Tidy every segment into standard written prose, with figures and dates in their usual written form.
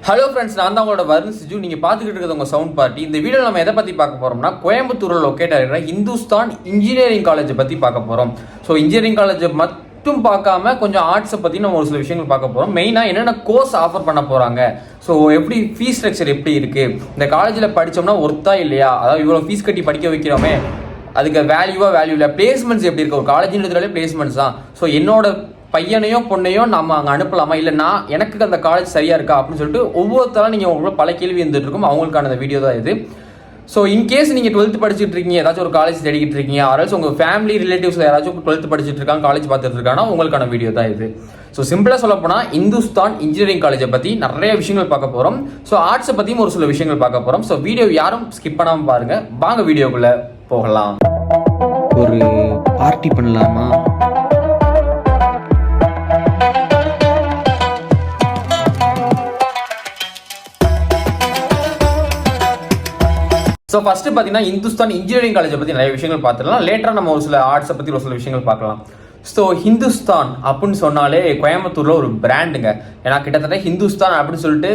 Hello friends, நான் தான் உங்களோட வருண் சிஜு. நீங்கள் பார்த்துக்கிட்டு இருக்கிறது உங்கள் சவுண்ட் பார்ட்டி. இந்த வீடியோவில் நம்ம எதை பற்றி பார்க்க போகிறோம்னா, கோயம்புத்தூரில் லொக்கேட் ஆகிற இந்துஸ்தான் இன்ஜினியரிங் காலேஜை பற்றி பார்க்க போகிறோம். ஸோ இன்ஜினியரிங் காலேஜை மட்டும் பார்க்காம கொஞ்சம் ஆர்ட்ஸை பற்றி நம்ம ஒரு சில விஷயங்கள் பார்க்க போகிறோம். மெயினாக என்னென்ன கோர்ஸ் ஆஃபர் பண்ண போகிறாங்க, ஸோ எப்படி ஃபீஸ் ஸ்ட்ரக்சர் எப்படி இருக்குது, இந்த காலேஜில் படித்தோம்னா ஒர்த்தா இல்லையா, அதாவது இவ்வளோ ஃபீஸ் கட்டி படிக்க வைக்கிறோமே அதுக்கு வேல்யூ இல்லை, பிளேஸ்மெண்ட்ஸ் எப்படி இருக்குது, ஒரு காலேஜ்ன்றதுனாலே பிளேஸ்மெண்ட்ஸ் தான். ஸோ என்னோட பையனையோ பொண்ணையோ நம்ம அங்கே அனுப்பலாமா, இல்லை நான் எனக்கு அந்த காலேஜ் சரியாக இருக்கா அப்படின்னு சொல்லிட்டு ஒவ்வொருத்தரும் நீங்கள் உங்களோட பல கேள்வி இருந்துட்டு இருக்கும். அவங்களுக்கான அந்த வீடியோ தான் இது. ஸோ இன்கேஸ் நீங்கள் 12th படிச்சுட்டு இருக்கீங்க, ஏதாச்சும் ஒரு காலேஜ் தேடிக்கிட்டு இருக்கீங்க, யாராச்சும் உங்கள் ஃபேமிலி ரிலேட்டிவ்ஸில் யாராச்சும் 12th படிச்சுட்டு இருக்காங்க, காலேஜ் பார்த்துட்டு இருக்காங்கன்னா உங்களுக்கான வீடியோ தான் இது. ஸோ சிம்பிளாக சொல்ல போனால் இந்துஸ்தான் இன்ஜினியரிங் காலேஜை பற்றி நிறைய விஷயங்கள் பார்க்க போகிறோம். ஸோ ஆர்ட்ஸை பற்றியும் ஒரு சில விஷயங்கள் பார்க்க போகிறோம். ஸோ வீடியோ யாரும் ஸ்கிப் பண்ணாமல் பாருங்கள். வாங்க வீடியோக்குள்ளே போகலாம். ஒரு பார்ட்டி பண்ணலாமா? ஸோ ஃபர்ஸ்ட் பார்த்தீங்கன்னா இந்துஸ்தான் இன்ஜினியரிங் காலேஜை பற்றி நிறைய விஷயங்கள் பார்த்துக்கலாம். லேட்டராக நம்ம ஒரு சில ஆர்ட்ஸை பற்றி ஒரு சில விஷயங்கள் பார்க்கலாம். ஸோ ஹிந்துஸ்தான் அப்படின்னு சொன்னாலே கோயம்புத்தூரில் ஒரு பிராண்டுங்க. ஏன்னா கிட்டத்தட்ட ஹிந்துஸ்தான் அப்படின்னு சொல்லிட்டு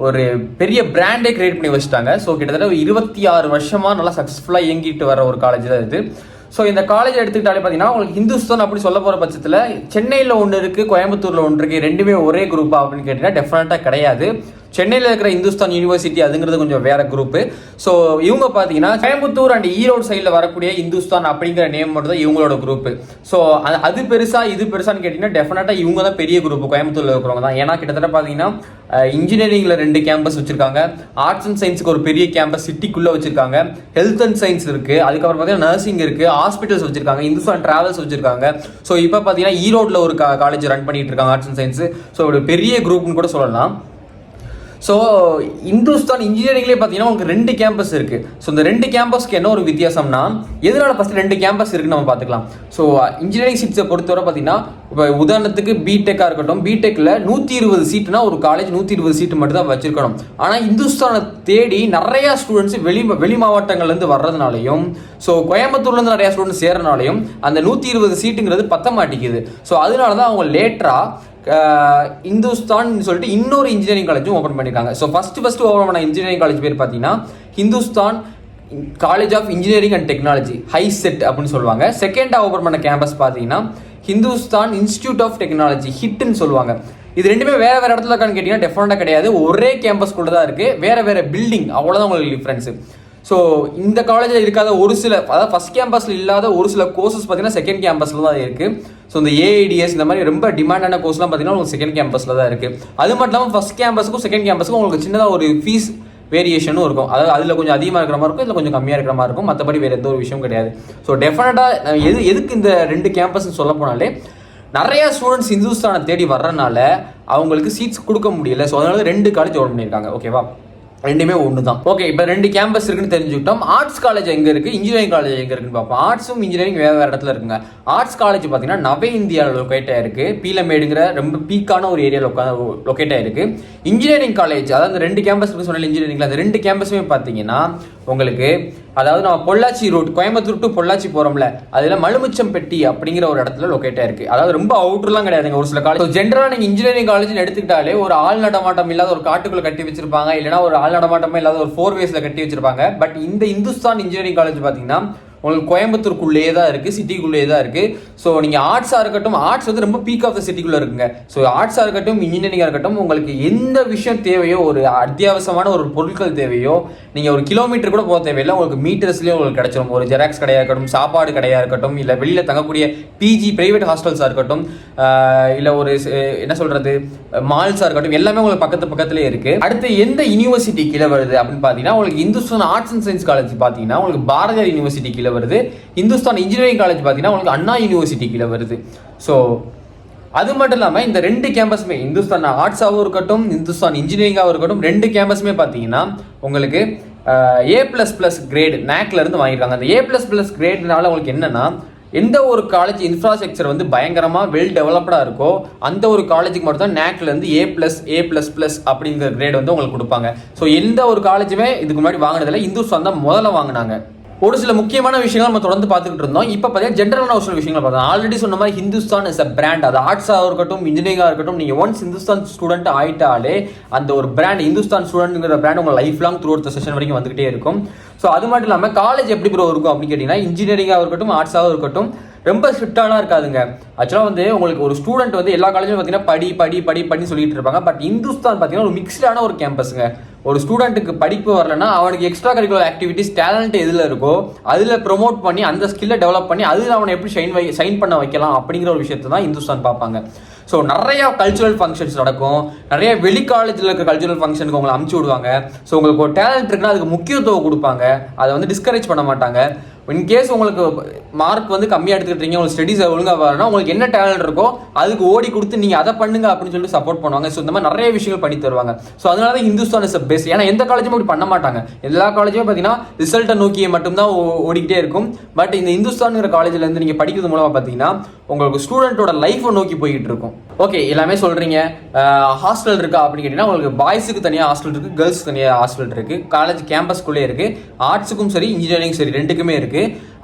ஒரு பெரிய பிராண்டே கிரியேட் பண்ணி வச்சுட்டாங்க. ஸோ கிட்டத்தட்ட 26 வருஷமாக நல்லா சக்ஸஸ்ஃபுல்லாக இயங்கிட்டு வர ஒரு காலேஜ் தான் இது. ஸோ இந்த காலேஜ் எடுத்துக்கிட்டாலே பார்த்தீங்கன்னா உங்களுக்கு ஹிந்துஸ்தான் அப்படி சொல்ல போகிற பட்சத்தில் சென்னையில் ஒன்று இருக்குது, கோயம்புத்தூரில் ஒன்று இருக்குது. ரெண்டுமே ஒரே குரூப்பா அப்படின்னு கேட்டிங்கன்னா டெஃபினட்டாக கிடையாது. சென்னையில் இருக்கிற இந்துஸ்தான் யூனிவர்சிட்டி அதுங்கிறது கொஞ்சம் வேற குரூப்பு. ஸோ இவங்க பார்த்தீங்கன்னா கோயம்புத்தூர் அண்ட் ஈரோடு சைடில் வரக்கூடிய இந்துஸ்தான் அப்படிங்கிற நேம் மட்டும் தான் இவங்களோட குரூப்பு. ஸோ அது பெருசா இது பெருசான்னு கேட்டிங்கன்னா டெஃபினட்டாக இவங்க தான் பெரிய குரூப் கோயம்புத்தூரில் இருக்கிறவங்க தான். ஏன்னா கிட்டத்தட்ட பார்த்தீங்கன்னா இன்ஜினியரிங்கில் 2 கேம்பஸ் வச்சிருக்காங்க, ஆர்ட்ஸ் அண்ட் சயின்ஸுக்கு ஒரு பெரிய கேம்பஸ் சிட்டிக்குள்ளே வச்சிருக்காங்க, ஹெல்த் அண்ட் சயின்ஸ் இருக்குது, அதுக்கப்புறம் பார்த்தீங்கன்னா நர்சிங் இருக்குது, ஹாஸ்பிட்டல்ஸ் வச்சிருக்காங்க, இந்துஸ்தான் டிராவல்ஸ் வச்சிருக்காங்க. ஸோ இப்போ பார்த்தீங்கன்னா ஈரோட்டில் ஒரு காலேஜ் ரன் பண்ணிட்டு இருக்காங்க ஆர்ட்ஸ் அண்ட் சயின்ஸ். ஸோ ஒரு பெரிய குரூப்னு கூட சொல்லலாம். ஸோ இந்துஸ்தான் இன்ஜினியரிங்லேயே பார்த்தீங்கன்னா உங்களுக்கு 2 கேம்பஸ் இருக்குது. ஸோ இந்த 2 கேம்பஸ்க்கு என்ன ஒரு வித்தியாசம்னா, எதனால ஃபஸ்ட்டு 2 கேம்பஸ் இருக்குன்னு நம்ம பார்த்துக்கலாம். ஸோ இன்ஜினியரிங் சீட்ஸை பொறுத்தவரை பார்த்தீங்கன்னா இப்போ உதாரணத்துக்கு பிடெக்காக இருக்கட்டும், பிடெக்கில் 120 சீட்டுனா ஒரு காலேஜ் 120 சீட்டு மட்டும் தான் வச்சிருக்கணும். ஆனால் இந்துஸ்தானை தேடி நிறையா ஸ்டூடெண்ட்ஸ் வெளி மாவட்டங்கள்லேருந்து வர்றதுனாலையும், ஸோ கோயம்புத்தூர்லேருந்து நிறையா ஸ்டூடெண்ட்ஸ் சேர்றனாலையும் அந்த 120 சீட்டுங்கிறது பத்த மாட்டேங்குது. ஸோ அதனால தான் அவங்க லேட்டராக இந்துஸ்தான் சொல்லிட்டு இன்னொரு இன்ஜினியரிங் காலேஜும் ஓப்பன் பண்ணியிருக்காங்க. ஸோ ஃபர்ஸ்ட் ஓப்பன் பண்ண இன்ஜினியரிங் காலேஜ் பேர் பார்த்தீங்கன்னா Hindustan college of engineering and technology, HICET அப்படின்னு சொல்லுவாங்க. செகண்டாக ஓப்பன் பண்ண கேம்பஸ் பார்த்தீங்கன்னா ஹிந்துஸ்தான் இன்ஸ்டியூட் ஆஃப் டெக்னாலஜி, ஹிட்னு சொல்லுவாங்க. இது ரெண்டுமே வேற இடத்துல இருக்கான்னு கேட்டிங்கன்னா டெஃபினட்டாக கிடையாது, ஒரே கேம்பஸ்குள்ளே தான் இருக்குது, வேற பில்டிங், அவ்வளோதான் உங்களுக்கு டிஃப்ரென்ஸு. ஸோ இந்த காலேஜில் இருக்காத ஒரு சில, அதாவது ஃபர்ஸ்ட் கேம்பஸில் இல்லாத ஒரு சில கோர்சஸ் பார்த்தீங்கன்னா செகண்ட் கேம்பஸில் தான் இருக்குது. ஸோ இந்த ஏஐடிஎஸ் இந்த மாதிரி ரொம்ப டிமாண்டான கோர்ஸ்லாம் பார்த்தீங்கன்னா உங்களுக்கு செகண்ட் கேம்பஸில் தான் இருக்குது. அது மட்டும் இல்லாமல் ஃபர்ஸ்ட் கேம்பஸுக்கும் செகண்ட் கேம்பஸுக்கும் உங்களுக்கு சின்னதாக ஒரு ஃபீஸ் வேரியேஷனும் இருக்கும். அதாவது அதில் கொஞ்சம் அதிகமாக இருக்கிற மாதிரி இருக்கும், இதில் கொஞ்சம் கம்மியாக இருக்கிற மாதிரி இருக்கும். மற்றபடி வேறு எந்த ஒரு விஷயம் கிடையாது. ஸோ டெஃபினட்டாக எதுக்கு இந்த 2 கேம்பஸ்ன்னு சொல்ல போனாலே, நிறையா ஸ்டூடெண்ட்ஸ் இந்துஸ்தானை தேடி வர்றதுனால அவங்களுக்கு சீட்ஸ் கொடுக்க முடியல. ஸோ அதனால 2 காலேஜ் ஓப்பன் பண்ணியிருக்காங்க. ஓகேவா, ரெண்டுமே ஒன்று தான். ஓகே, இப்போ 2 கேம்பஸ் இருக்குன்னு தெரிஞ்சுக்கிட்டோம். ஆர்ட்ஸ் காலேஜ் எங்கே இருக்குது, இன்ஜினியரிங் காலேஜ் எங்கே இருக்குன்னு பார்ப்போம். ஆர்ட்ஸும் இன்ஜினியரிங் வேறு இடத்துல இருக்குங்க. ஆர்ட்ஸ் காலேஜ் பார்த்தீங்கன்னா நவ இந்தியாவில் லொக்கேட் ஆயிருக்கு, பீலமேடுங்கிற ரொம்ப பீக்கான ஒரு ஏரியாவில் லொக்கேட் ஆயிருக்கு. இன்ஜினியரிங் காலேஜ், அதாவது 2 கேம்பஸ் இருக்கு சொன்னால இன்ஜினியரிங்ல அந்த 2 கேம்பஸுமே பார்த்தீங்கன்னா உங்களுக்கு, அதாவது நம்ம பொள்ளாச்சி ரோட், கோயம்புத்தூர் டு பொள்ளாச்சி போகிறோம்ல, அதில் மலுமிச்சம்பட்டி அப்படிங்கிற ஒரு இடத்துல லொக்கேட் ஆயிருக்கு. அதாவது ரொம்ப அவுட்டர்லாம் கிடையாதுங்க ஒரு சில காலேஜ். ஜென்ரலாக நீங்கள் இன்ஜினியரிங் காலேஜ் எடுத்துக்கிட்டாலே ஒரு ஆள் நடமாட்டம் இல்லாத ஒரு காட்டுக்குள்ளே கட்டி வச்சிருப்பாங்க, இல்லைனா ஒரு ஆள் நடமாட்டமே இல்லாத ஒரு 4 வேஸ்ல கட்டி வச்சிருப்பாங்க. பட் இந்த இந்துஸ்தான் இன்ஜினியரிங் காலேஜ் பார்த்தீங்கன்னா உங்களுக்கு கோயம்புத்தூருக்குள்ளேயே தான் இருக்குது, சிட்டிக்குள்ளேயே தான் இருக்குது. ஸோ நீங்கள் ஆர்ட்ஸாக இருக்கட்டும், ஆர்ட்ஸ் வந்து ரொம்ப பீக் ஆஃப் த சிட்டிக்குள்ளே இருக்குங்க. ஸோ ஆர்ட்ஸாக இருக்கட்டும், இன்ஜினியரிங்காக இருக்கட்டும், உங்களுக்கு எந்த விஷயம் தேவையோ, ஒரு அத்தியாவசியமான ஒரு பொருட்கள் தேவையோ, நீங்கள் ஒரு கிலோமீட்டர் கூட போக தேவையில்லை, உங்களுக்கு மீட்டர்ஸ்லேயே உங்களுக்கு கிடைச்சிடும். ஒரு ஜெராக்ஸ் கடையாக இருக்கட்டும், சாப்பாடு கடையாக இருக்கட்டும், இல்லை வெளியில் தங்கக்கூடிய பிஜி பிரைவேட் ஹாஸ்டல்ஸாக இருக்கட்டும், இல்லை ஒரு என்ன சொல்கிறது மால்ஸாக இருக்கட்டும், எல்லாமே உங்களுக்கு பக்கத்துலேயே இருக்குது. அடுத்து எந்த யூனிவர்சிட்டி கீழே வருது அப்படின்னு பார்த்தீங்கன்னா உங்களுக்கு Hindustan arts and science college பார்த்தீங்கன்னா உங்களுக்கு பாரதியார் யூனிவர்சிட்டி கீழே வருது. இந்துஸ்தான் இன்ஜினியரிங் காலேஜ் பார்த்தீங்கன்னா உங்களுக்கு அண்ணா யூனிவர்சிட்டி கீழே வருது. ஸோ அது மட்டும் இல்லாமல் இந்த 2 கேம்பஸுமே, இந்துஸ்தான் ஆர்ட்ஸாகவும் இருக்கட்டும், இந்துஸ்தான் இன்ஜினியரிங்காகவும் இருக்கட்டும், 2 கேம்பஸுமே பார்த்தீங்கன்னா உங்களுக்கு A++ கிரேடு NAACல இருந்து வாங்கியிருக்காங்க. அந்த A++ கிரேட்னால உங்களுக்கு என்னன்னா, எந்த ஒரு காலேஜ் இன்ஃப்ராஸ்ட்ரக்சர் வந்து பயங்கரமாக வெல் டெவலப்டாக இருக்கோ அந்த ஒரு காலேஜுக்கு மட்டும் தான் NAACல இருந்து A++ அப்படிங்கிற கிரேட் வந்து உங்களுக்கு கொடுப்பாங்க. ஸோ எந்த ஒரு காலேஜுமே இதுக்கு முன்னாடி வாங்கினதில்லை, இந்துஸ்தான் தான் முதல்ல வாங்கினாங்க. ஒரு சில முக்கியமான விஷயங்கள் நம்ம தொடர்ந்து பார்த்துக்கிட்டு இருந்தோம். இப்போ பார்த்தீங்கன்னா ஜென்ரலான ஒரு சில விஷயங்கள் பார்த்தோம். ஆல்ரெடி சொன்ன மாதிரி ஹிந்துஸ்தான் இஸ் அ பிராண்ட். அது ஆர்ட்ஸாக இருக்கட்டும், இன்ஜினியரிங்காக இருக்கட்டும், நீங்கள் ஒன்ஸ் ஹிந்துஸ்தான் ஸ்டூடெண்ட் ஆயிட்டாலே அந்த ஒரு பிராண்ட், ஹிந்துஸ்தான் ஸ்டூடெண்ட்ங்கிற பிராண்ட் உங்கள் life long through out session வரைக்கும் வந்துகிட்டே இருக்கும். ஸோ அது மட்டும் இல்லாமல் காலேஜ் எப்படி ப்ரோ இருக்கும் அப்படின்னு கேட்டிங்கன்னா, இன்ஜினியரிங்காக இருக்கட்டும், ஆர்ட்ஸாக இருக்கட்டும், ரொம்ப ஸ்ட்ரிக்டாலாம் இருக்காதுங்க. ஆக்சுவலாக வந்து உங்களுக்கு ஒரு ஸ்டூடெண்ட் வந்து எல்லா காலேஜும் பார்த்தீங்கன்னா படி சொல்லிட்டு இருப்பாங்க. பட் ஹிந்துஸ்தான் பார்த்தீங்கன்னா ஒரு மிக்ஸ்டான ஒரு கேம்பஸுங்க. ஒரு ஸ்டூடெண்ட்டுக்கு படிப்பு வரலன்னா அவனுக்கு எக்ஸ்ட்ரா கரிக்குலர் ஆக்டிவிட்டிஸ் டேலண்ட் எதில் இருக்கோ அதில் ப்ரொமோட் பண்ணி அந்த ஸ்கில்லை டெவலப் பண்ணி அதில் அவனை எப்படி ஷைன் பண்ண வைக்கலாம் அப்படிங்கிற ஒரு விஷயத்தை தான் ஹிந்துஸ்தான் பார்ப்பாங்க. ஸோ நிறைய கல்ச்சுரல் ஃபங்க்ஷன்ஸ் நடக்கும். நிறைய வெளி காலேஜில் இருக்க கல்ச்சுரல் ஃபங்க்ஷனுக்கு உங்களை அமுச்சு விடுவாங்க. ஸோ உங்களுக்கு ஒரு டேலண்ட் இருக்குன்னா அதுக்கு முக்கியத்துவம் கொடுப்பாங்க. அதை வந்து டிஸ்கரேஜ் பண்ண மாட்டாங்க. இன்கேஸ் உங்களுக்கு மார்க் வந்து கம்மியாக எடுத்துக்கிட்டீங்க, உங்களுக்கு ஸ்டடீஸ் ஒழுங்காக வரணும், உங்களுக்கு என்ன டேலண்ட் இருக்கோ அதுக்கு ஓடி கொடுத்து நீங்கள் அதை பண்ணுங்க அப்படின்னு சொல்லிட்டு சப்போர்ட் பண்ணுவாங்க. ஸோ இந்த மாதிரி நிறைய விஷயங்கள் பண்ணி தருவாங்க. ஸோ அதனால தான் ஹிந்துஸ்தான் இஸ் பெஸ்ட். ஏன்னா எந்த காலேஜும் அப்படி பண்ண மாட்டாங்க. எல்லா காலேஜுமே பார்த்தீங்கன்னா ரிசல்ட்டை நோக்கியே மட்டும்தான் ஓடிக்கிட்டே இருக்கும். பட் இந்த ஹிந்துஸ்தான்ங்கிற காலேஜ்லேருந்து நீங்கள் படிக்கிறது மூலமாக பார்த்தீங்கன்னா உங்களுக்கு ஸ்டூடெண்ட்டோட லைஃப்பை நோக்கி போய்கிட்டு இருக்கும். ஓகே, எல்லாமே சொல்கிறீங்க. ஹாஸ்டல் இருக்கா அப்படின்னு கேட்டிங்கன்னா உங்களுக்கு பாய்ஸுக்கு தனியாக ஹாஸ்டல் இருக்குது, கேர்ள்ஸுக்கு தனியாக ஹாஸ்டல் இருக்குது. காலேஜ் கேம்பஸ்குள்ளே இருக்குது. ஆர்ட்ஸுக்கும் சரி, இன்ஜினியரிங் சரி, ரெண்டுக்குமே இருக்குது.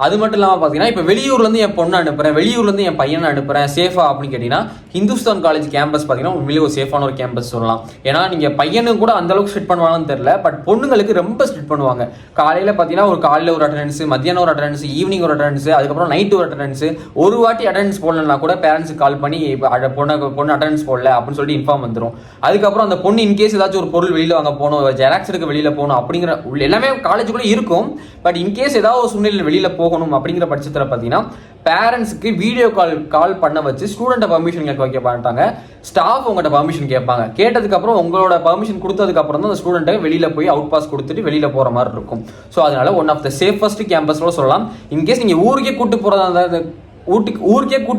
அது மட்டும் இல்லாமல் பார்த்தீங்கன்னா இப்போ வெளியூர்லேருந்து என் பொண்ணை அனுப்புகிறேன், வெளியூர்லேருந்து என் பையனை அனுப்புகிறேன், சேஃபா அப்படின்னு கேட்டிங்கன்னா ஹிந்துஸ்தான் காலேஜ் கேம்பஸ் பார்த்தீங்கன்னா உண்மையிலே ஒரு சேஃபான ஒரு கேம்பஸ் சொல்லலாம். ஏன்னா நீங்கள் பையனுக்கு கூட அந்தளவுக்கு ஸ்ட்ரிக்ட் பண்ணுவாங்கன்னு தெரியல, பட் பொண்ணுங்களுக்கு ரொம்ப ஸ்ட்ரிக்ட் பண்ணுவாங்க. காலையில் பார்த்தீங்கன்னா ஒரு காலையில் ஒரு அட்டண்டன்ஸ், மத்தியானம் ஒரு அட்டண்டன்ஸ், ஈவினிங் ஒரு அட்டண்டன்ஸ், அதுக்கப்புறம் நைட்டு ஒரு அட்டண்டன்ஸ். ஒரு வாட்டி அட்டண்டன்ஸ் போடலன்னா கூட பேரண்ட்ஸுக்கு கால் பண்ணி பொண்ணு அட்டண்டன்ஸ் போடல அப்படின்னு சொல்லிட்டு இன்ஃபார்ம் வந்துடும். அதுக்கப்புறம் அந்த பொண்ணு இன்கேஸ் ஏதாச்சும் ஒரு பொருள் வெளியில் வாங்க போகணும், ஜெராக்ஸ் எடுக்க வெளியில் போகணும் அப்படிங்கிற எல்லாமே காலேஜுக்குள்ளே இருக்கும். பட் இன்கேஸ் ஏதாவது ஒரு சூழ்நிலையில் வெளியில் போகணும் அப்படிங்கிற பட்சத்தில் பார்த்தீங்கன்னா பேரண்ட்ஸுக்கு வீடியோ கால் பண்ண வச்சு ஸ்டூடெண்ட்டை பர்மிஷன் கேட்க வைக்க மாட்டாங்க. ஸ்டாஃப் உங்கள்கிட்ட பர்மிஷன் கேட்பாங்க. கேட்டதுக்கப்புறம் உங்களோட பர்மிஷன் கொடுத்ததுக்கப்புறம் தான் அந்த ஸ்டூடெண்ட்டை வெளியில் போய் அவுட் பாஸ் கொடுத்துட்டு வெளியில் போகிற மாதிரி இருக்கும். ஸோ அதனால ஒன் ஆஃப் த சேஃபஸ்ட் கேம்பஸ்ல சொல்லலாம். இன்கேஸ் நீங்கள் ஊருக்கே கூட்டு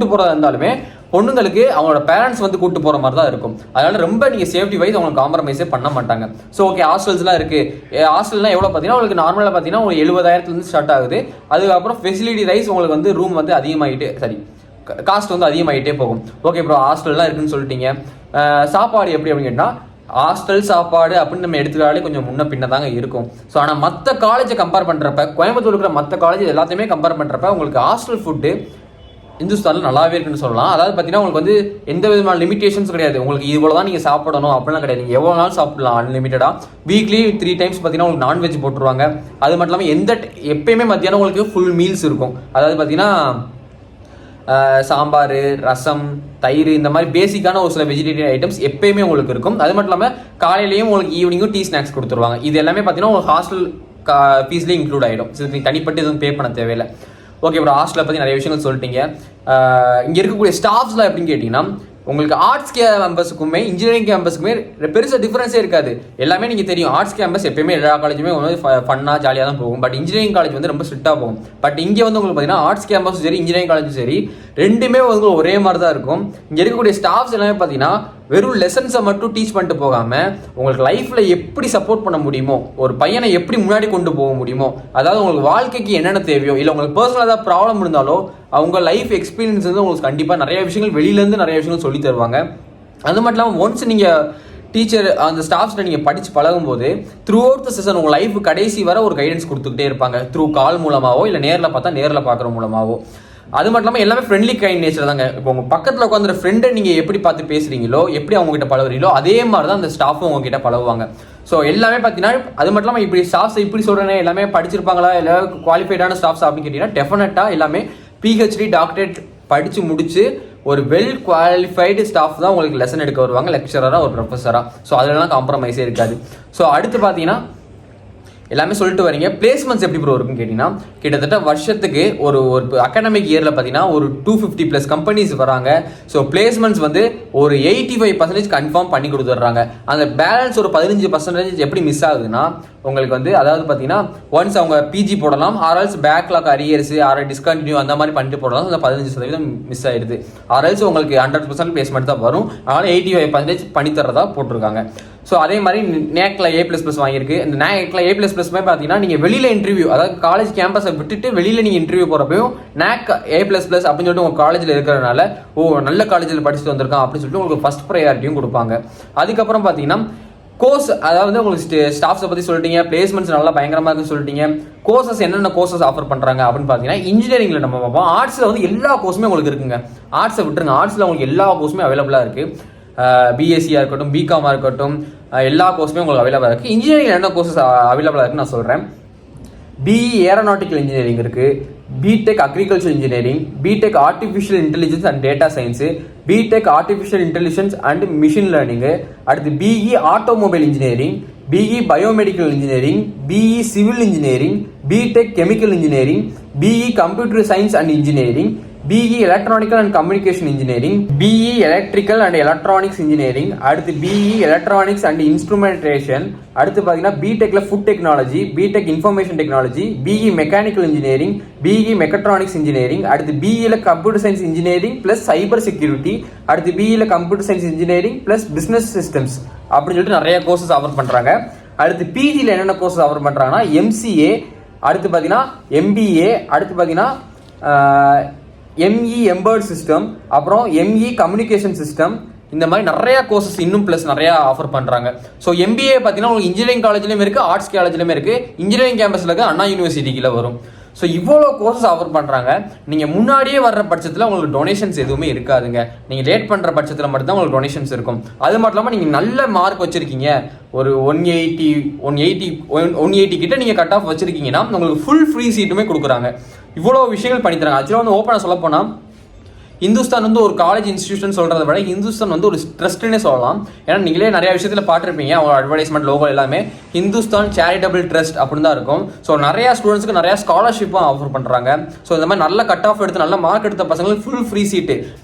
போகிறதா இருந்தாலுமே பொண்ணுங்களுக்கு அவங்களோட பேரண்ட்ஸ் வந்து கூட்டு போகிற மாதிரி தான் இருக்கும். அதனால ரொம்ப நீங்கள் சேஃப்டி வைஸ் அவங்களுக்கு காம்ப்ரமைஸே பண்ண மாட்டாங்க. ஸோ ஓகே, ஹாஸ்டல்ஸ்லாம் இருக்குது. ஹாஸ்டல்லாம் எவ்வளோ பார்த்தீங்கன்னா உங்களுக்கு நார்மலாக பார்த்தீங்கன்னா ஒரு 70,000 ஸ்டார்ட் ஆகுது. அதுக்கப்புறம் ஃபெசிலிட்டி வைஸ் உங்களுக்கு வந்து ரூம் வந்து காஸ்ட் வந்து அதிகமாகிட்டே போகும். ஓகே ப்ரோ, ஹாஸ்டல்லாம் இருக்குன்னு சொல்லிட்டீங்க. சாப்பாடு எப்படி அப்படின்னு கேட்டால் ஹாஸ்டல் சாப்பாடு அப்படின்னு நம்ம எடுத்துக்கிட்டாலே கொஞ்சம் முன்ன பின்ன தாங்க இருக்கும். ஸோ ஆனால் மற்ற காலேஜை கம்பேர் பண்ணுறப்ப, கோயம்புத்தூர் இருக்கிற மற்ற காலேஜ் எல்லாத்தையுமே கம்பேர் பண்ணுறப்ப உங்களுக்கு ஹாஸ்டல் ஃபுட்டு இந்துஸ்தானில் நல்லாவே இருக்குன்னு சொல்லலாம். அதாவது பார்த்தீங்கன்னா உங்களுக்கு வந்து எந்த விதமான லிமிடேஷன்ஸ் கிடையாது. உங்களுக்கு இவ்வளோ தான் நீங்கள் சாப்பிடணும் அப்படிலாம் கிடையாது. நீங்கள் எவ்வளோ நாள் சாப்பிடலாம் அன்லிமிட்டடாக. வீக்லி 3 times பார்த்தீங்கன்னா உங்களுக்கு நான்வெஜ் போட்டுருவாங்க. அது மட்டும் இல்லாமல் எப்பயுமே மத்தியானம் உங்களுக்கு ஃபுல் மீல்ஸ் இருக்கும். அதாவது பார்த்தீங்கன்னா சாம்பார், ரசம், தயிர், இந்த மாதிரி பேசிக்கான ஒரு சில வெஜிடேரியன் ஐட்டம்ஸ் எப்பயுமே உங்களுக்கு இருக்கும். அது மட்டும் இல்லாமல் காலையிலையும் உங்களுக்கு ஈவினிங்கும் டீ ஸ்நாக்ஸ் கொடுத்துருவாங்க. இது எல்லாமே பார்த்தீங்கன்னா உங்களுக்கு ஹாஸ்டல் ஃபீஸ்லேயே இன்க்ளூட் ஆகிடும். ஸோ நீங்கள் தனிப்பட்டு எதுவும் பே பண்ண தேவையில்லை. ஓகே ப்ரோ, ஹாஸ்டலை பற்றி நிறைய விஷயங்கள் சொல்லிட்டீங்க. இங்கே இருக்கக்கூடிய ஸ்டாஃப்ஸ்லாம் எப்படின்னு கேட்டிங்கன்னா உங்களுக்கு ஆர்ட்ஸ் கேம்பஸுக்குமே இன்ஜினியரிங் கேம்பஸுக்குமே பெருசாக டிஃபரன்ஸே இருக்காது. எல்லாமே நீங்கள் தெரியும், ஆர்ட்ஸ் கேம்பஸ் எப்பயுமே எல்லா காலேஜுமே வந்து ஃபன்னாக ஜாலியாக தான் போகும். பட் இன்ஜினியரிங் காலேஜ் வந்து ரொம்ப ஸ்ட்ரிக்டாக போகும். பட் இங்கே வந்து உங்களுக்கு பார்த்தீங்கன்னா ஆர்ட்ஸ் கேம்பஸும் சரி, இன்ஜினியரிங் காலேஜும் சரி, ரெண்டுமே வந்து ஒரே மாதிரி தான் இருக்கும். இங்கே இருக்கக்கூடிய ஸ்டாஃப்ஸ் எல்லாமே பார்த்தீங்கன்னா வெறும் லெசன்ஸை மட்டும் டீச் பண்ணிட்டு போகாமல் உங்களுக்கு லைஃப்பில் எப்படி சப்போர்ட் பண்ண முடியுமோ, ஒரு பையனை எப்படி முன்னாடி கொண்டு போக முடியுமோ, அதாவது உங்களுக்கு வாழ்க்கைக்கு என்னென்ன தேவையோ, இல்லை உங்களுக்கு பர்சனலாக ஏதாவது ப்ராப்ளம் இருந்தாலோ அவங்க லைஃப் எக்ஸ்பீரியன்ஸ் வந்து உங்களுக்கு கண்டிப்பாக நிறைய விஷயங்கள் வெளியிலேருந்து நிறைய விஷயங்கள் சொல்லி தருவாங்க. அது மட்டும் இல்லாமல் ஒன்ஸ் நீங்கள் டீச்சர் அந்த ஸ்டாஃப்ஸ்கிட்ட நீங்கள் படித்து பழகும்போது த்ரூ அவுட் த செஷன் உங்கள் லைஃப் கடைசி வர ஒரு கைடன்ஸ் கொடுத்துக்கிட்டே இருப்பாங்க. த்ரூ கால் மூலமாகவோ இல்லை நேரில் பார்த்தா நேரில் பார்க்குற மூலமாகவோ. அது மட்டும் இல்லாமல் எல்லாமே ஃப்ரெண்ட்லி கைண்ட் நேச்சர் தாங்க. இப்போ உங்கள் பக்கத்தில் உட்காந்துற ஃப்ரெண்டை நீங்கள் எப்படி பார்த்து பேசுகிறீங்களோ, எப்படி அவங்ககிட்ட பழகுறீங்களோ, அதே மாதிரி தான் அந்த ஸ்டாஃபும் உங்ககிட்ட பழகுவாங்க. ஸோ எல்லாமே பார்த்தீங்கன்னா அது மட்டும் இல்லாமல் இப்படி ஸ்டாஃப்ஸ் இப்படி சொல்கிறேன்னா எல்லாமே படிச்சிருப்பாங்களா, இல்லை குவாலிஃபைடான ஸ்டாஃப்ஸ் அப்படின்னு கேட்டிங்கன்னா டெஃபினட்டாக எல்லாமே PhD டாக்டரேட் படித்து முடிச்சு ஒரு வெல் குவாலிஃபைடு ஸ்டாஃப் தான் உங்களுக்கு லெசன் எடுக்க வருவாங்க, லெக்சரராக ஒரு ப்ரொஃபஸராக. ஸோ அதெல்லாம் காம்ப்ரமைஸே இருக்காது. ஸோ அடுத்து பார்த்தீங்கன்னா எல்லாமே சொல்லிட்டு வரீங்க. பிளேஸ்மெண்ட்ஸ் எப்படி ப்ரோ இருக்குன்னு கேட்டிங்கன்னா கிட்டத்தட்ட வருஷத்துக்கு ஒரு அகாடமிக் இயரில் பார்த்தீங்கன்னா ஒரு 250+ கம்பெனிஸ் வராங்க. ஸோ பிளேஸ்மெண்ட்ஸ் வந்து ஒரு 85% கன்ஃபார்ம் பண்ணி கொடுத்துட்றாங்க. அந்த பேலன்ஸ் ஒரு 15% எப்படி மிஸ் ஆகுதுன்னா உங்களுக்கு வந்து அதாவது பார்த்தீங்கன்னா ஒன்ஸ் அவங்க பிஜி போடலாம், ஆர்எல்ஸ் பேக்லாக் அரியர்ஸ் டிஸ்கண்டினியூ அந்த மாதிரி பண்ணிட்டு போடலாம். அந்த 15% மிஸ் ஆயிடுது. ஆர்எல்ஸ் உங்களுக்கு 100% பிளேஸ்மெண்ட் தான் வரும். அதனால் 85% பண்ணித்தரதா போட்டிருக்காங்க. ஸோ அதே மாதிரி நேக்கில் A++ வாங்கியிருக்கு. இந்த நேக்கில் A++ பார்த்தீங்கன்னா நீங்கள் வெளியில் இன்டர்வியூ, அதாவது காலேஜ் கேம்பஸை விட்டுட்டு வெளியில் நீங்கள் இன்டர்வியூ போகிறப்பையும் நேக் A++ அப்படின்னு சொல்லிட்டு உங்கள் காலேஜில் இருக்கிறதுனால நல்ல காலேஜில் படிச்சுட்டு வந்திருக்கான் அப்படின்னு சொல்லிட்டு உங்களுக்கு ஃபர்ஸ்ட் ப்ரையாரிட்டியும் கொடுப்பாங்க. அதுக்கப்புறம் பார்த்தீங்கன்னா கோர்ஸ் அதாவது உங்களுக்கு ஸ்டாஃப்ஸை பற்றி சொல்லிட்டீங்க, பிளேஸ்மெண்ட்ஸ் நல்லா பயங்கரமாக இருக்குன்னு சொல்லிட்டீங்க. கோர்சஸ் என்னென்ன கோர்சஸ் ஆஃபர் பண்ணுறாங்க அப்படின்னு பார்த்தீங்கன்னா இன்ஜினியரிங்கில் நம்ம பார்ப்போம். ஆர்ட்ஸில் வந்து எல்லா கோர்ஸுமே உங்களுக்கு இருக்குங்க. ஆர்ட்ஸை விட்டுருங்க, ஆர்ட்ஸில் உங்களுக்கு எல்லா கோர்ஸுமே அவைலபிளாக இருக்குது. பிஎஸ்சியாக இருக்கட்டும், பிகாமாக இருக்கட்டும், எல்லா கோர்ஸுமே உங்களுக்கு அவைலபிளாக இருக்குது. இன்ஜினியரிங் என்ன கோர்சஸ் அவைலபிளாக இருக்குன்னு நான் சொல்கிறேன். பிஇ ஏரோநாட்டிக்கல் இன்ஜினியரிங் இருக்குது, BTech agriculture engineering, BTech artificial intelligence and data science, BTech artificial intelligence and machine learning, அடுத்து BE automobile engineering, BE biomedical engineering, BE civil engineering, BTech chemical engineering, BE computer science and engineering, BE electronical and communication engineering, BE electrical and electronics engineering, அடுத்து BE electronics and instrumentation, அடுத்து பார்த்தீங்கன்னா பிடெக்ல food technology, BTech information technology, BE mechanical engineering, BE mechatronics engineering, அடுத்து பிஇல computer science engineering plus cyber security, அடுத்து பிஇல computer science engineering plus business systems அப்படின்னு சொல்லிட்டு நிறைய கோர்சஸ் ஆஃபர் பண்ணுறாங்க. அடுத்து பிஜியில் என்னென்ன கோர்சஸ் ஆஃபர் பண்ணுறாங்கன்னா எம்சிஏ, அடுத்து பார்த்தீங்கன்னா எம்பிஏ, அடுத்து பார்த்தீங்கன்னா எம்இ எம்பர்ட் சிஸ்டம், அப்புறம் எம்இ கம்யூனிகேஷன் சிஸ்டம், இந்த மாதிரி நிறைய கோர்சஸ் இன்னும் ப்ளஸ் நிறைய ஆஃபர் பண்ணுறாங்க. ஸோ எம்பிஏ பார்த்தீங்கன்னா உங்களுக்கு இன்ஜினியரிங் காலேஜ்லையும் இருக்குது, ஆர்ட்ஸ் காலேஜ்லையுமே இருக்குது, இன்ஜினியரிங் கேம்பஸில் இருக்க அண்ணா யூனிவர்சிட்டிக்குள்ள வரும். ஸோ இவ்வளோ கோர்சஸ் ஆஃபர் பண்ணுறாங்க. நீங்கள் முன்னாடியே வர்ற பட்சத்தில் உங்களுக்கு டொனேஷன்ஸ் எதுவுமே இருக்காதுங்க. நீங்கள் லேட் பண்ணுற பட்சத்தில் மட்டும்தான் உங்களுக்கு டொனேஷன்ஸ் இருக்கும். அது மட்டும் இல்லாமல் நீங்கள் நல்ல மார்க் வச்சுருக்கீங்க, ஒரு 180 கிட்ட நீங்கள் கட் ஆஃப் வச்சுருக்கீங்கன்னா உங்களுக்கு ஃபுல் ஃப்ரீ சீட்டுமே கொடுக்குறாங்க. இவ்வளோ விஷயங்கள் பண்ணித்தராங்க. ஆக்சுவலாக வந்து ஓப்பனாக சொல்ல போனால் இந்துஸ்தான் வந்து ஒரு காலேஜ் இன்ஸ்டியூஷன் சொல்கிறத விட இந்துஸ்தான் வந்து ஒரு ட்ரஸ்ட்னே சொல்லலாம். ஏன்னா நீங்களே நிறைய விஷயத்தில் பார்த்துருப்பீங்க, அவங்க அட்வர்டைஸ்மெண்ட் லோகோ எல்லாமே ஹிந்துஸ்தான் சேரிட்டபிள் ட்ரஸ்ட் அப்படின்னு தான் இருக்கும். ஸோ நிறையா ஸ்டூடெண்ட்ஸ்க்கு நிறையா ஸ்காலர்ஷிப்பும் ஆஃபர் பண்ணுறாங்க. ஸோ இந்த மாதிரி நல்ல கட் ஆஃப் எடுத்து நல்ல மார்க் எடுத்த பசங்களுக்கு full free seat,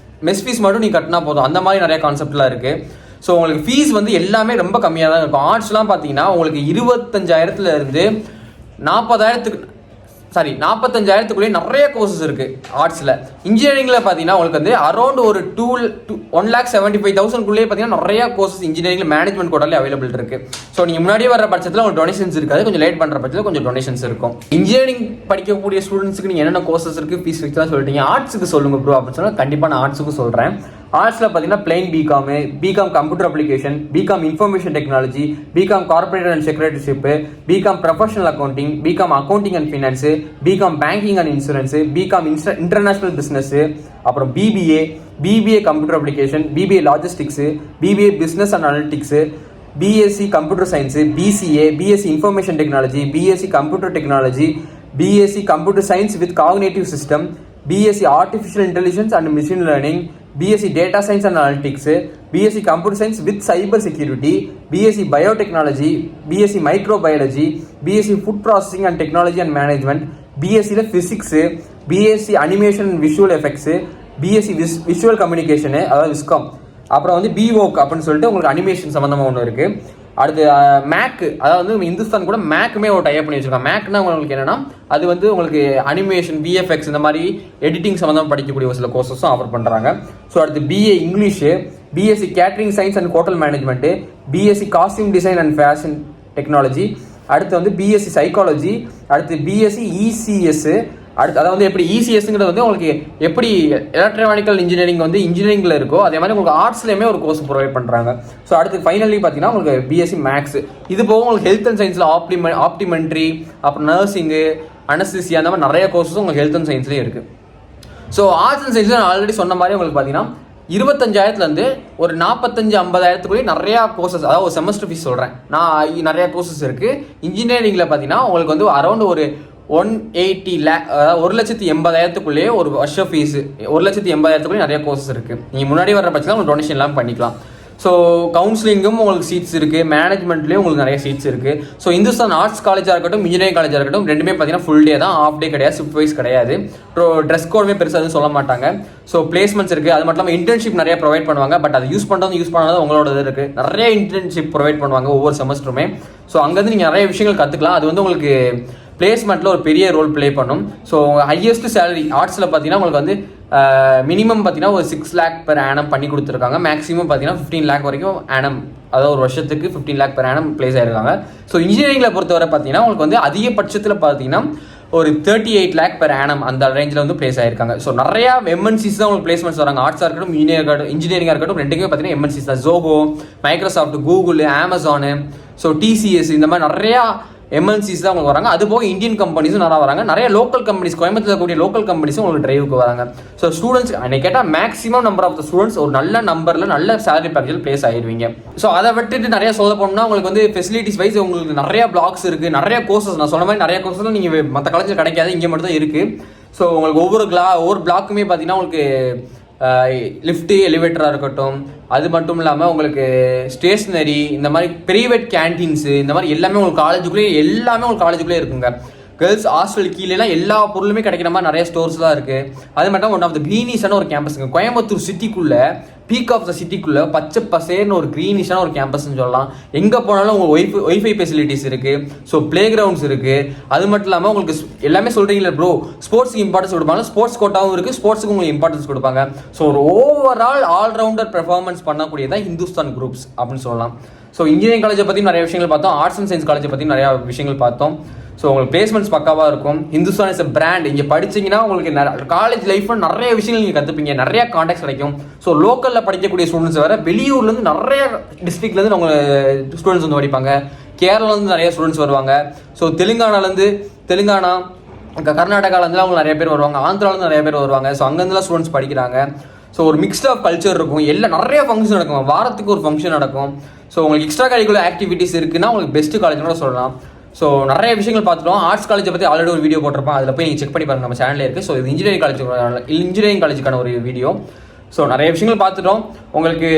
mess fees மட்டும் நீங்கள் கட்டினா போதும். அந்த மாதிரி நிறைய கான்செப்ட்லாம் இருக்குது. ஸோ உங்களுக்கு ஃபீஸ் வந்து எல்லாமே ரொம்ப கம்மியாக தான் இருக்கும். ஆர்ட்ஸ்லாம் பார்த்தீங்கன்னா உங்களுக்கு 25,000 45,000 நிறைய கோர்சஸ் இருக்குது ஆர்ட்ஸில். இன்ஜினியரிங்கில் பார்த்தீங்கன்னா உங்களுக்கு வந்து அரௌண்ட் ஒரு 1,75,000 பார்த்தீங்கன்னா நிறைய கோர்சஸ் இன்ஜினியரிங்கில் மேனேஜ்மெண்ட் கோட்டாலே அவைலபிள் இருக்குது. ஸோ நீங்கள் முன்னாடியே வர பட்சத்தில் உங்களுக்கு டொனேஷன்ஸ் இருக்காது, கொஞ்சம் லேட் பண்ணுற பட்சத்தில் கொஞ்சம் டொனேஷன்ஸ் இருக்கும். இன்ஜினியரிங் படிக்கக்கூடிய ஸ்டூடெண்ட்ஸுக்கு நீங்கள் என்னென்ன கோர்சஸ் இருக்குது, ஃபீஸ் ஃபிக்ஸ்லாம் சொல்லிட்டீங்க. ஆர்ட்ஸுக்கு சொல்லுங்கள் ப்ரோ அப்படின்னு சொன்னால் கண்டிப்பாக நான் ஆர்ட்ஸுக்கு சொல்கிறேன். ஆர்ட்ஸில் பார்த்தீங்கன்னா plain BCom, BCom computer application, BCom information technology, BCom corporate and secretaryship, BCom professional accounting, BCom accounting and finance, BCom banking and insurance, BCom international business, அப்புறம் BBA computer application, BBA logistics, BBA business and analytics, BSc computer science, BCA, BSc information technology, BSc computer technology, BSc computer science with cognitive system, BSc artificial intelligence and machine learning, BSc data science and analytics, BSc computer science with cyber security, BSc biotechnology, BSc microbiology, BSc food processing and technology and management, பிஎஸ்சியில் physics, BSc animation and visual effects, BSc visual communication அதாவது Viscom, அப்புறம் வந்து பிஓக் அப்படின்னு சொல்லிட்டு உங்களுக்கு animation சம்மந்தமாக ஒன்று இருக்குது. அடுத்து மேக்கு, அதாவது இந்துஸ்தான் கூட மேக்குமே ஒரு டைப் பண்ணி வச்சுருக்காங்க. மேக்னா உங்களுக்கு என்னென்னா அது வந்து உங்களுக்கு அனிமேஷன், விஎஃப்எக்ஸ் இந்த மாதிரி எடிட்டிங் சம்மந்தமாக படிக்கக்கூடிய ஒரு சில கோர்சஸும் ஆஃபர் பண்ணுறாங்க. ஸோ அடுத்து BA English, BSc catering science and hotel management, BSc costume design and fashion technology, அடுத்து வந்து பிஎஸ்சி சைக்காலஜி, அடுத்து பிஎஸ்சி இசிஎஸ், அடுத்து அதாவது எப்படி இசிஎஸ்ங்கிறது வந்து உங்களுக்கு எப்படி எலக்ட்ரானிக்கல் இன்ஜினியரிங் வந்து இன்ஜினியரிங்கில் இருக்கோ அதே மாதிரி உங்களுக்கு ஆர்ட்ஸ்லேயுமே ஒரு கோர்ஸ் ப்ரொவைட் பண்ணுறாங்க. ஸோ அடுத்து ஃபைனலி பார்த்தீங்கன்னா உங்களுக்கு பிஎஸ்சி மேக்ஸ், இது போக உங்களுக்கு ஹெல்த் அண்ட் சயின்ஸில் ஆப்டிமெண்ட்ரி, அப்புறம் நர்சிங்கு, அனஸ்தீசியா அந்த மாதிரி நிறைய கோர்ஸஸ் உங்களுக்கு ஹெல்த் அண்ட் சயின்ஸ்லேயே இருக்குது. ஸோ ஆர்ட்ஸ் அண்ட் சயின்ஸில் நான் ஆல்ரெடி சொன்ன மாதிரி உங்களுக்கு பார்த்தீங்கன்னா 25,000 ஒரு 45,000-50,000 நிறையா கோர்சஸ், அதாவது ஒரு செமஸ்டர் ஃபீஸ் சொல்கிறேன் நான், நிறையா கோர்சஸ் இருக்குது. இன்ஜினியரிங்கில் பார்த்தீங்கன்னா உங்களுக்கு வந்து அரௌண்ட் ஒரு 180 lakh, அதாவது 1,80,000 ஒரு வருஷ ஃபீஸ், 1,80,000 நிறைய கோர்சஸ் இருக்குது. நீங்கள் முன்னாடி வர பட்சத்தில் உங்களுக்கு டொனேஷன் எல்லாம் பண்ணிக்கலாம். ஸோ கவுன்சிலிங்கும் உங்களுக்கு சீட்ஸ் இருக்குது, மேனேஜ்மெண்ட்லேயும் உங்களுக்கு நிறைய சீட்ஸ் இருக்குது. ஸோ இந்துஸ்தான் ஆர்ட்ஸ் காலேஜாக இருக்கட்டும், இன்ஜினியரிங் காலேஜாக இருக்கட்டும், ரெண்டுமே பார்த்தீங்கன்னா ஃபுல் டே தான், ஆஃப் டே கிடையாது, ஷிஃப்ட் வைஸ் கிடையாது. ட்ரெஸ் கோடுமே பெருசாக எதுவும் சொல்ல மாட்டாங்க. ஸோ பிளேஸ்மெண்ட்ஸ் இருக்குது. அது மட்டும் இல்லாமல் இன்டர்ன்ஷிப் நிறைய ப்ரொவைட் பண்ணுவாங்க. பட் அது யூஸ் பண்ணாத உங்களோட இது இருக்குது. நிறைய இன்டர்ன்ஷிப் ப்ரொவைட் பண்ணுவாங்க ஒவ்வொரு செமஸ்டருமே. ஸோ அங்கேருந்து நீங்கள் நிறைய விஷயங்கள் கற்றுக்கலாம். அது வந்து உங்களுக்கு பிளேஸ்மெண்ட்டில் ஒரு பெரிய ரோல் ப்ளே பண்ணும். ஸோ ஹையஸ்ட் சேலரி ஆர்ட்ஸில் பார்த்தீங்கன்னா உங்களுக்கு வந்து மினிமம் பார்த்தீங்கன்னா ஒரு 6 lakh per annum பண்ணி கொடுத்துருக்காங்க. மேக்ஸிமம் பார்த்தீங்கன்னா 15 lakh வரைக்கும் annum, அதாவது ஒரு வருஷத்துக்கு 15 lakh per annum பிளேஸ் ஆயிருக்காங்க. ஸோ இன்ஜினியரிங்கில் பொறுத்தவரை பார்த்தீங்கன்னா உங்களுக்கு வந்து அதிகபட்சத்தில் பார்த்தீங்கன்னா ஒரு 38 lakh per annum அந்த ரேஞ்சில் வந்து பிளேஸ் ஆயிருக்காங்க. ஸோ நிறையா எம்என்சிஸ் தான் உங்களுக்கு பிளேஸ்மெண்ட்ஸ் வராங்க. ஆர்ட்ஸாக இருக்கட்டும் இன்ஜினியரிங்காக இருக்கட்டும் ரெண்டுக்குமே பார்த்தீங்கன்னா எம்என்சிஸ் தான். Zoho, Microsoft, Google, Amazon, so TCS இந்த மாதிரி நிறையா எம்என்சிஸ் தான் உங்களுக்கு வராங்க. அது போக இந்தியன் கம்பெனிஸும் நிறையா வராங்க. நிறைய லோக்கல் கம்பெனிஸ், கோயம்புத்தூர் இருக்கக்கூடிய லோக்கல் கம்பெனிஸும் உங்களுக்கு டிரைவுக்கு வராங்க. ஸோ ஸ்டூடெண்ட்ஸ் அன்னைக்கு கேட்டால் maximum number of the students ஒரு நல்ல நம்பரில் நல்ல சேலரி பேக்கேஜில் பிளேஸ் ஆயிடுவீங்க. ஸோ அதை விட்டுட்டு நிறைய சொல்ல போனோம்னா உங்களுக்கு வந்து ஃபெசிலிட்டிஸ் வைஸ் உங்களுக்கு நிறைய பிளாக்ஸ் இருக்குது, நிறைய கோர்சஸ். நான் சொன்ன மாதிரி நிறைய கோர்சஸ் நீங்கள் மற்ற காலேஜில் கிடைக்காது, இங்கே மட்டும் தான் இருக்குது. ஸோ உங்களுக்கு ஒவ்வொரு பிளாக்குமே பார்த்தீங்கன்னா உங்களுக்கு லிஃப்ட்டு, எலிவேட்டராக இருக்கட்டும், அது மட்டும் இல்லாமல் உங்களுக்கு ஸ்டேஷ்னரி, இந்த மாதிரி ப்ரைவேட் கேன்டீன்ஸு, இந்த மாதிரி எல்லாமே உங்களுக்கு காலேஜுக்குள்ளே இருக்குங்க. கேர்ள்ஸ் ஹாஸ்டல் கீழேலாம் எல்லா பொருளுமே கிடைக்கிற மாதிரி நிறைய ஸ்டோர்ஸ்லாம் இருக்குது. அது மட்டும் ஒன் ஆஃப் த க்ரீனிஷான ஒரு கேம்பஸுங்க. கோயம்புத்தூர் சிட்டிக்குள்ளே, பீக் ஆஃப் த சிட்டிக்குள்ளே பச்சை பசேர்னு ஒரு க்ரீனிஷான ஒரு கேம்பஸ்ன்னு சொல்லலாம். எங்கே போனாலும் உங்களுக்கு ஒய்ஃபை ஃபெசிலிட்டிஸ் இருக்குது. ஸோ ப்ளே கிரவுண்ட்ஸ் இருக்குது. அது மட்டும் இல்லாமல் உங்களுக்கு எல்லாமே சொல்கிறீங்களே ப்ரோ, ஸ்போர்ட்ஸுக்கு இம்பார்ட்டன்ஸ் கொடுப்பாங்க. ஸ்போர்ட்ஸ் கோட்டாவும் இருக்குது, ஸ்போர்ட்ஸுக்கு உங்களுக்கு இம்பார்ட்டன்ஸ் கொடுப்பாங்க. ஸோ ஒரு ஓவரால் ஆல்ரவுண்டர் பெர்ஃபார்மன்ஸ் பண்ணக்கூடியதான் ஹிந்துஸ்தான் குரூப்ஸ் அப்படின்னு சொல்லலாம். ஸோ இன்ஜினியரிங் காலேஜை பற்றி நிறைய விஷயங்கள் பார்த்தோம், ஆர்ட்ஸ் அண்ட் சயின்ஸ் காலேஜை பற்றி நிறையா விஷயங்கள் பார்த்தோம். ஸோ உங்களுக்கு பிளேஸ்மெண்ட்ஸ் பக்காவாக இருக்கும். Hindustan is a brand. இங்கே படிச்சிங்கன்னா உங்களுக்கு காலேஜ் லைஃப்பில் நிறைய விஷயங்கள் நீங்கள் கற்றுப்பீங்க, நிறைய கான்டாக்ட்ஸ் கிடைக்கும். ஸோ லோக்கலில் படிக்கக்கூடிய ஸ்டூடெண்ட்ஸ் வேறு, வெளியூர்லேருந்து நிறைய டிஸ்ட்ரிக்ட்லேருந்து அவங்க ஸ்டூடெண்ட்ஸ் வந்து படிப்பாங்க. கேரளாலேருந்து நிறைய ஸ்டூடெண்ட்ஸ் வருவாங்க. ஸோ தெலுங்கானா, கர்நாடகாலேருந்து அவங்க நிறைய பேர் வருவாங்க, ஆந்திராலேருந்து நிறைய பேர் வருவாங்க. ஸோ அங்கேருந்துலாம் ஸ்டூடெண்ட்ஸ் படிக்கிறாங்க. ஸோ ஒரு மிக்ஸ்ட் ஆஃப் கல்ச்சர் இருக்கும். நிறைய ஃபங்க்ஷன் நடக்கும், வாரத்துக்கு ஒரு ஃபங்க்ஷன் நடக்கும். ஸோ உங்களுக்கு எக்ஸ்ட்ரா கரிக்குலர் ஆக்டிவிட்டிஸ் இருக்குன்னா உங்களுக்கு பெஸ்ட் காலேஜ்னு கூட சொல்லலாம். ஸோ நிறைய விஷயங்கள் பார்த்துட்டோம். ஆர்ட்ஸ் காலேஜை பற்றி ஆல்ரெடி ஒரு வீடியோ போட்டிருப்போம், அதில் போய் நீங்கள் செக் பண்ணி பாருங்கள், நம்ம சேனலில் இருக்குது. ஸோ இது இன்ஜினியரிங் காலேஜுக்கான ஒரு வீடியோ. ஸோ நிறைய விஷயங்கள் பார்த்துட்டோம். உங்களுக்கு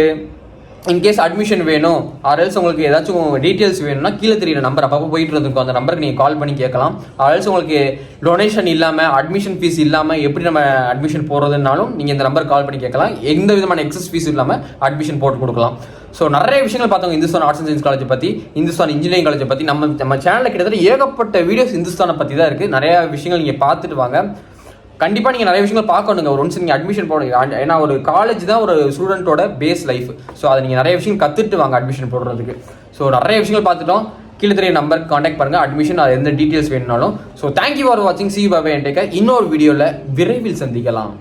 இன்கேஸ் அட்மிஷன் வேணும் ஆர்எல்ஸ் உங்களுக்கு ஏதாச்சும் டீட்டெயில்ஸ் வேணும்னா கீழே தெரியுற நம்பர் அப்பப்போ போயிட்டு இருக்கும், அந்த நம்பருக்கு நீங்கள் கால் பண்ணி கேட்கலாம். ஆர்எல்ஸ் உங்களுக்கு டொனேஷன் இல்லாமல், அட்மிஷன் ஃபீஸ் இல்லாமல் எப்படி நம்ம அட்மிஷன் போகிறதுனாலும் நீங்கள் இந்த நம்பருக்கு கால் பண்ணி கேட்கலாம். எந்த விதமான எக்ஸஸ் ஃபீஸ் இல்லாமல் அட்மிஷன் போட்டு கொடுக்கலாம். ஸோ நிறைய விஷயங்கள் பார்த்தோம் இந்துஸ்தான் ஆர்ட்ஸ் அண்ட் சயின்ஸ் காலேஜை பற்றி, இந்துஸ்தான் இன்ஜினியரிங் காலேஜை பற்றி. நம்ம சேனலில் கிட்டத்தட்ட ஏகப்பட்ட வீடியோஸ் இந்துஸ்தானை பற்றி தான் இருக்குது. நிறையா விஷயங்கள் நீங்கள் பார்த்துட்டு வாங்க. கண்டிப்பாக நீங்கள் நிறைய விஷயங்கள் பார்க்கணுங்க. ஒரு ஒன்ஸ் நீங்கள் அட்மிஷன் போடுங்க, ஏன்னா ஒரு காலேஜ் தான் ஒரு ஸ்டூடெண்ட்டோட பேஸ் லைஃப். ஸோ அதை நீங்கள் நிறைய விஷயம் கற்றுட்டு வாங்க அட்மிஷன் போடுறதுக்கு. ஸோ நிறைய விஷயங்கள் பார்த்துட்டோம். கீழே தெரிய நம்பருக்கு காண்டாக்ட் பண்ணுங்கள், அட்மிஷன் அது எந்த டீட்டெயில்ஸ் வேணும்னாலும். ஸோ தேங்க்யூ ஃபார் வாட்சிங். See you bye and take care. இன்னொரு வீடியோவில் விரைவில் சந்திக்கலாம்.